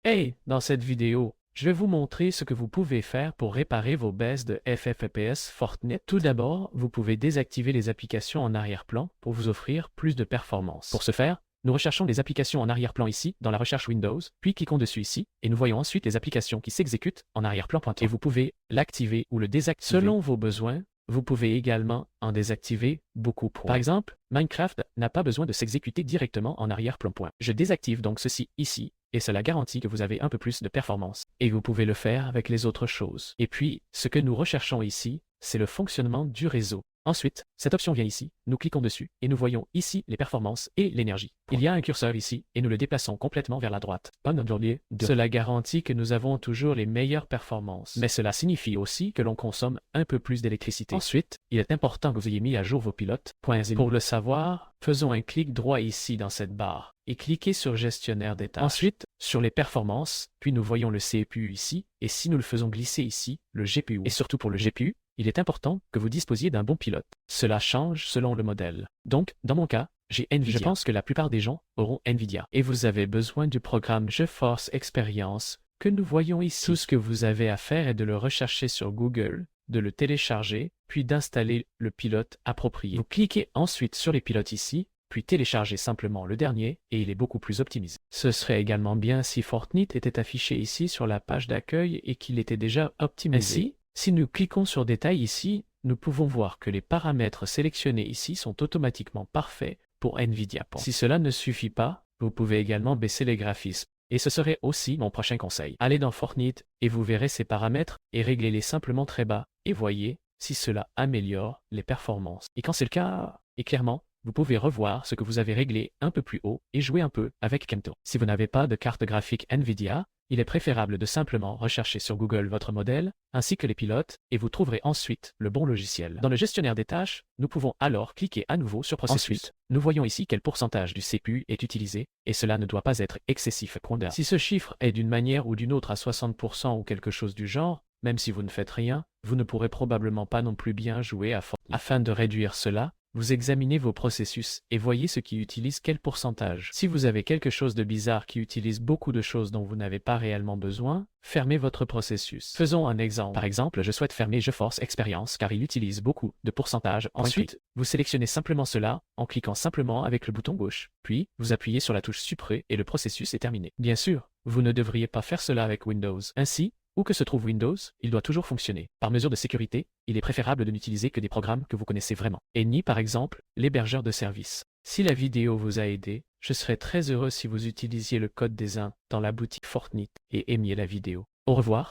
Hey, dans cette vidéo, je vais vous montrer ce que vous pouvez faire pour réparer vos baisses de FFPS Fortnite. Tout d'abord, vous pouvez désactiver les applications en arrière-plan pour vous offrir plus de performance. Pour ce faire, nous recherchons les applications en arrière-plan ici, dans la recherche Windows, puis cliquons dessus ici, et nous voyons ensuite les applications qui s'exécutent en arrière-plan pointant. Et vous pouvez l'activer ou le désactiver. Selon vos besoins, vous pouvez également en désactiver beaucoup. Par exemple, Minecraft n'a pas besoin de s'exécuter directement en arrière-plan point. Je désactive donc ceci ici, et cela garantit que vous avez un peu plus de performance. Et vous pouvez le faire avec les autres choses. Et puis, ce que nous recherchons ici, c'est le fonctionnement du réseau. Ensuite, cette option vient ici, nous cliquons dessus, et nous voyons ici les performances et l'énergie. Il y a un curseur ici, et nous le déplaçons complètement vers la droite. Cela garantit que nous avons toujours les meilleures performances. Mais cela signifie aussi que l'on consomme un peu plus d'électricité. Ensuite, il est important que vous ayez mis à jour vos pilotes. Pour le savoir, faisons un clic droit ici dans cette barre, et cliquez sur Gestionnaire des tâches. Ensuite, sur les performances, puis nous voyons le CPU ici, et si nous le faisons glisser ici, le GPU. Et surtout pour le GPU, il est important que vous disposiez d'un bon pilote. Cela change selon le modèle. Donc, dans mon cas, j'ai Nvidia. Je pense que la plupart des gens auront Nvidia. Et vous avez besoin du programme GeForce Experience que nous voyons ici. Tout ce que vous avez à faire est de le rechercher sur Google, de le télécharger, puis d'installer le pilote approprié. Vous cliquez ensuite sur les pilotes ici, puis téléchargez simplement le dernier, et il est beaucoup plus optimisé. Ce serait également bien si Fortnite était affiché ici sur la page d'accueil et qu'il était déjà optimisé. Ainsi, si nous cliquons sur Détails ici, nous pouvons voir que les paramètres sélectionnés ici sont automatiquement parfaits pour Nvidia. Si cela ne suffit pas, vous pouvez également baisser les graphismes. Et ce serait aussi mon prochain conseil. Allez dans Fortnite et vous verrez ces paramètres et réglez-les simplement très bas et voyez si cela améliore les performances. Et quand c'est le cas, et clairement, vous pouvez revoir ce que vous avez réglé un peu plus haut et jouer un peu avec Kemto. Si vous n'avez pas de carte graphique Nvidia, il est préférable de simplement rechercher sur Google votre modèle, ainsi que les pilotes, et vous trouverez ensuite le bon logiciel. Dans le gestionnaire des tâches, nous pouvons alors cliquer à nouveau sur Processus. Ensuite, nous voyons ici quel pourcentage du CPU est utilisé, et cela ne doit pas être excessif. Si ce chiffre est d'une manière ou d'une autre à 60% ou quelque chose du genre, même si vous ne faites rien, vous ne pourrez probablement pas non plus bien jouer à Fortnite. Afin de réduire cela, vous examinez vos processus et voyez ce qui utilise quel pourcentage. Si vous avez quelque chose de bizarre qui utilise beaucoup de choses dont vous n'avez pas réellement besoin, fermez votre processus. Faisons un exemple. Par exemple, je souhaite fermer GeForce Experience car il utilise beaucoup de pourcentage. Ensuite, vous sélectionnez simplement cela en cliquant simplement avec le bouton gauche. Puis, vous appuyez sur la touche Supprès et le processus est terminé. Bien sûr, vous ne devriez pas faire cela avec Windows. Ainsi, où que se trouve Windows, il doit toujours fonctionner. Par mesure de sécurité, il est préférable de n'utiliser que des programmes que vous connaissez vraiment, et ni par exemple l'hébergeur de service. Si la vidéo vous a aidé, je serais très heureux si vous utilisiez le code des uns dans la boutique Fortnite et aimiez la vidéo. Au revoir.